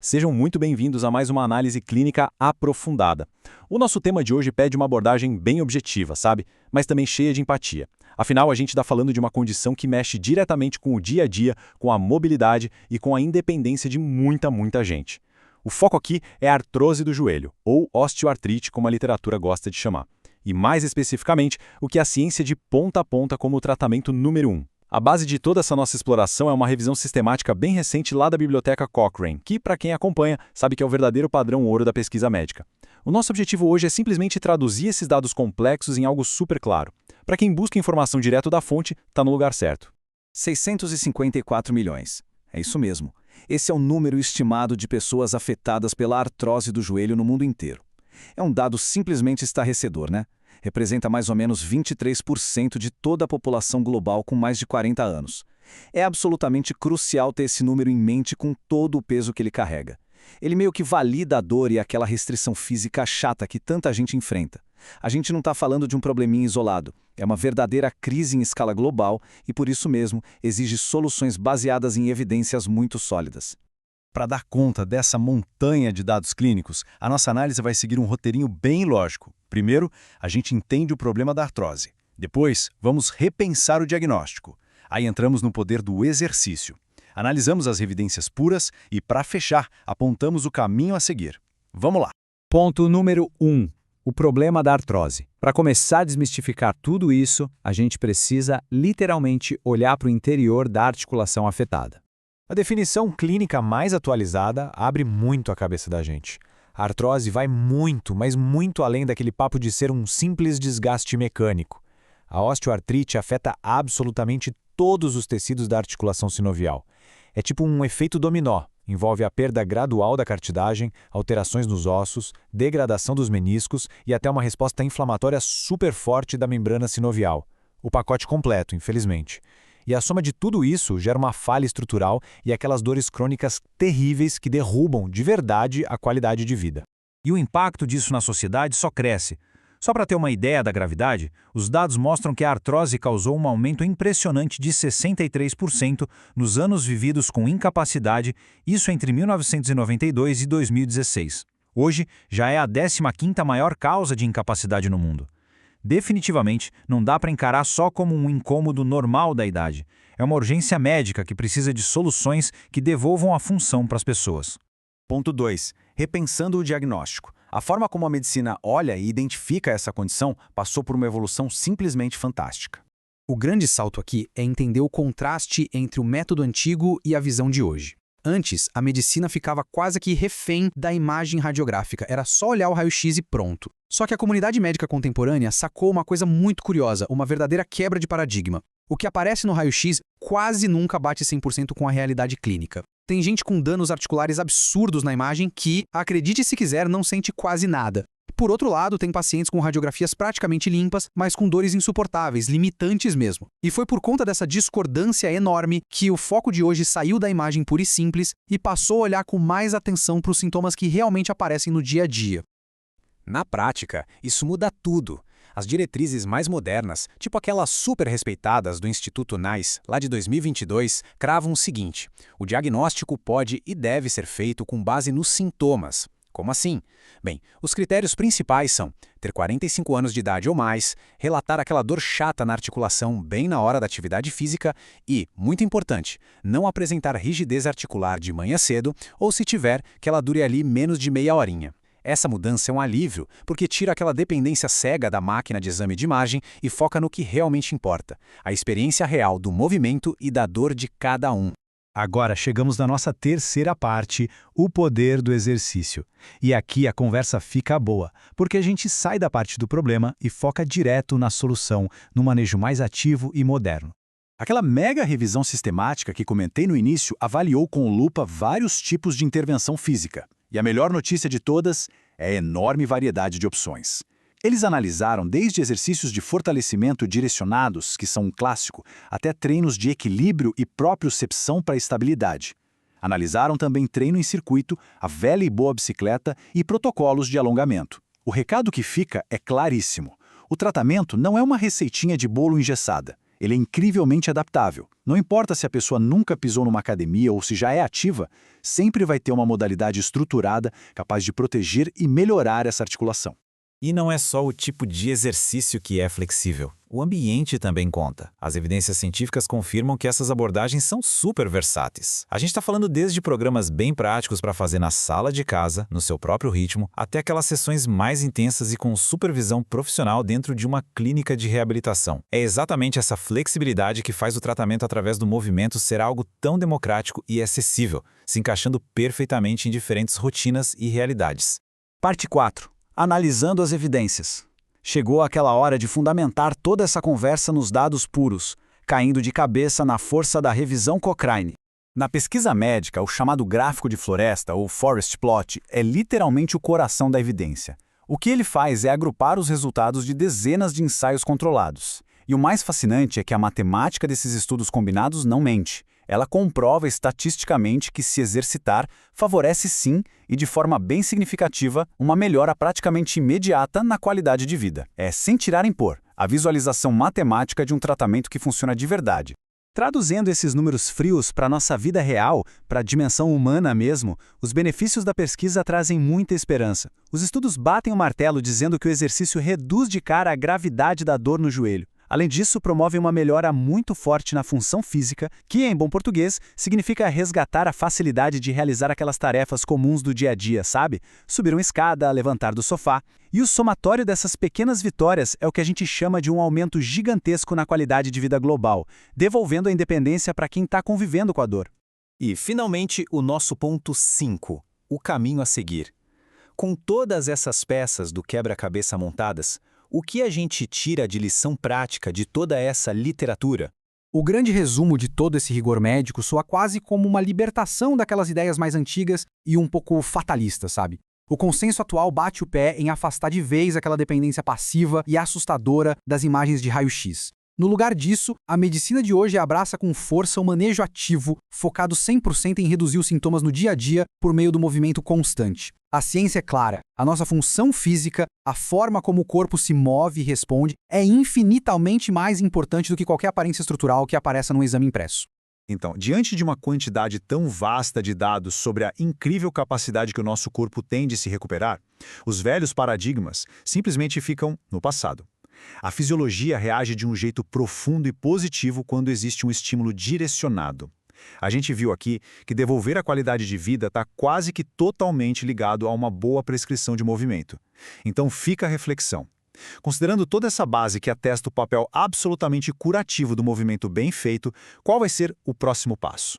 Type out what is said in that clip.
Sejam muito bem-vindos a mais uma análise clínica aprofundada. O nosso tema de hoje pede uma abordagem bem objetiva, sabe? Mas também cheia de empatia. Afinal, a gente está falando de uma condição que mexe diretamente com o dia a dia, com a mobilidade e com a independência de muita gente. O foco aqui é a artrose do joelho, ou osteoartrite, como a literatura gosta de chamar. E mais especificamente, o que a ciência de ponta a ponta como o tratamento número 1. A base de toda essa nossa exploração é uma revisão sistemática bem recente lá da Biblioteca Cochrane, que, para quem acompanha, sabe que é o verdadeiro padrão ouro da pesquisa médica. O nosso objetivo hoje é simplesmente traduzir esses dados complexos em algo super claro. Para quem busca informação direto da fonte, está no lugar certo. 654 milhões. É isso mesmo. Esse é o número estimado de pessoas afetadas pela artrose do joelho no mundo inteiro. É um dado simplesmente estarrecedor, né? Representa mais ou menos 23% de toda a população global com mais de 40 anos. É absolutamente crucial ter esse número em mente com todo o peso que ele carrega. Ele meio que valida a dor e aquela restrição física chata que tanta gente enfrenta. A gente não está falando de um probleminha isolado. É uma verdadeira crise em escala global e, por isso mesmo, exige soluções baseadas em evidências muito sólidas. Para dar conta dessa montanha de dados clínicos, a nossa análise vai seguir um roteirinho bem lógico. Primeiro, a gente entende o problema da artrose. Depois, vamos repensar o diagnóstico. Aí entramos no poder do exercício. Analisamos as evidências puras e, para fechar, apontamos o caminho a seguir. Vamos lá! Ponto número 1. O problema da artrose. Para começar a desmistificar tudo isso, a gente precisa literalmente olhar para o interior da articulação afetada. A definição clínica mais atualizada abre muito a cabeça da gente. A artrose vai muito, mas muito além daquele papo de ser um simples desgaste mecânico. A osteoartrite afeta absolutamente todos os tecidos da articulação sinovial. É tipo um efeito dominó. Envolve a perda gradual da cartilagem, alterações nos ossos, degradação dos meniscos e até uma resposta inflamatória super forte da membrana sinovial. O pacote completo, infelizmente. E a soma de tudo isso gera uma falha estrutural e aquelas dores crônicas terríveis que derrubam de verdade a qualidade de vida. E o impacto disso na sociedade só cresce. Só para ter uma ideia da gravidade, os dados mostram que a artrose causou um aumento impressionante de 63% nos anos vividos com incapacidade, isso entre 1992 e 2016. Hoje, já é a 15ª maior causa de incapacidade no mundo. Definitivamente, não dá para encarar só como um incômodo normal da idade. É uma urgência médica que precisa de soluções que devolvam a função para as pessoas. Ponto 2. Repensando o diagnóstico. A forma como a medicina olha e identifica essa condição passou por uma evolução simplesmente fantástica. O grande salto aqui é entender o contraste entre o método antigo e a visão de hoje. Antes, a medicina ficava quase que refém da imagem radiográfica, era só olhar o raio-x e pronto. Só que a comunidade médica contemporânea sacou uma coisa muito curiosa, uma verdadeira quebra de paradigma. O que aparece no raio-x quase nunca bate 100% com a realidade clínica. Tem gente com danos articulares absurdos na imagem que, acredite se quiser, não sente quase nada. Por outro lado, tem pacientes com radiografias praticamente limpas, mas com dores insuportáveis, limitantes mesmo. E foi por conta dessa discordância enorme que o foco de hoje saiu da imagem pura e simples e passou a olhar com mais atenção para os sintomas que realmente aparecem no dia a dia. Na prática, isso muda tudo. As diretrizes mais modernas, tipo aquelas super respeitadas do Instituto NICE, lá de 2022, cravam o seguinte: o diagnóstico pode e deve ser feito com base nos sintomas. Como assim? Bem, os critérios principais são ter 45 anos de idade ou mais, relatar aquela dor chata na articulação bem na hora da atividade física e, muito importante, não apresentar rigidez articular de manhã cedo ou, se tiver, que ela dure ali menos de meia horinha. Essa mudança é um alívio, porque tira aquela dependência cega da máquina de exame de imagem e foca no que realmente importa, a experiência real do movimento e da dor de cada um. Agora chegamos na nossa terceira parte, o poder do exercício. E aqui a conversa fica boa, porque a gente sai da parte do problema e foca direto na solução, no manejo mais ativo e moderno. Aquela mega revisão sistemática que comentei no início avaliou com lupa vários tipos de intervenção física. E a melhor notícia de todas é a enorme variedade de opções. Eles analisaram desde exercícios de fortalecimento direcionados, que são um clássico, até treinos de equilíbrio e propriocepção para estabilidade. Analisaram também treino em circuito, a velha e boa bicicleta e protocolos de alongamento. O recado que fica é claríssimo. O tratamento não é uma receitinha de bolo engessada. Ele é incrivelmente adaptável. Não importa se a pessoa nunca pisou numa academia ou se já é ativa, sempre vai ter uma modalidade estruturada capaz de proteger e melhorar essa articulação. E não é só o tipo de exercício que é flexível. O ambiente também conta. As evidências científicas confirmam que essas abordagens são super versáteis. A gente está falando desde programas bem práticos para fazer na sala de casa, no seu próprio ritmo, até aquelas sessões mais intensas e com supervisão profissional dentro de uma clínica de reabilitação. É exatamente essa flexibilidade que faz o tratamento através do movimento ser algo tão democrático e acessível, se encaixando perfeitamente em diferentes rotinas e realidades. Parte 4. Analisando as evidências. Chegou aquela hora de fundamentar toda essa conversa nos dados puros, caindo de cabeça na força da revisão Cochrane. Na pesquisa médica, o chamado gráfico de floresta, ou forest plot, é literalmente o coração da evidência. O que ele faz é agrupar os resultados de dezenas de ensaios controlados. E o mais fascinante é que a matemática desses estudos combinados não mente. Ela comprova estatisticamente que se exercitar favorece sim, e de forma bem significativa, uma melhora praticamente imediata na qualidade de vida. É, sem tirar nem pôr, a visualização matemática de um tratamento que funciona de verdade. Traduzindo esses números frios para a nossa vida real, para a dimensão humana mesmo, os benefícios da pesquisa trazem muita esperança. Os estudos batem o martelo dizendo que o exercício reduz de cara a gravidade da dor no joelho. Além disso, promove uma melhora muito forte na função física, que, em bom português, significa resgatar a facilidade de realizar aquelas tarefas comuns do dia a dia, sabe? Subir uma escada, levantar do sofá. E o somatório dessas pequenas vitórias é o que a gente chama de um aumento gigantesco na qualidade de vida global, devolvendo a independência para quem está convivendo com a dor. E, finalmente, o nosso ponto 5, o caminho a seguir. Com todas essas peças do quebra-cabeça montadas, o que a gente tira de lição prática de toda essa literatura? O grande resumo de todo esse rigor médico soa quase como uma libertação daquelas ideias mais antigas e um pouco fatalistas, sabe? O consenso atual bate o pé em afastar de vez aquela dependência passiva e assustadora das imagens de raio-x. No lugar disso, a medicina de hoje abraça com força o manejo ativo, focado 100% em reduzir os sintomas no dia a dia por meio do movimento constante. A ciência é clara, a nossa função física, a forma como o corpo se move e responde, é infinitamente mais importante do que qualquer aparência estrutural que apareça num exame impresso. Então, diante de uma quantidade tão vasta de dados sobre a incrível capacidade que o nosso corpo tem de se recuperar, os velhos paradigmas simplesmente ficam no passado. A fisiologia reage de um jeito profundo e positivo quando existe um estímulo direcionado. A gente viu aqui que devolver a qualidade de vida está quase que totalmente ligado a uma boa prescrição de movimento. Então fica a reflexão. Considerando toda essa base que atesta o papel absolutamente curativo do movimento bem feito, qual vai ser o próximo passo?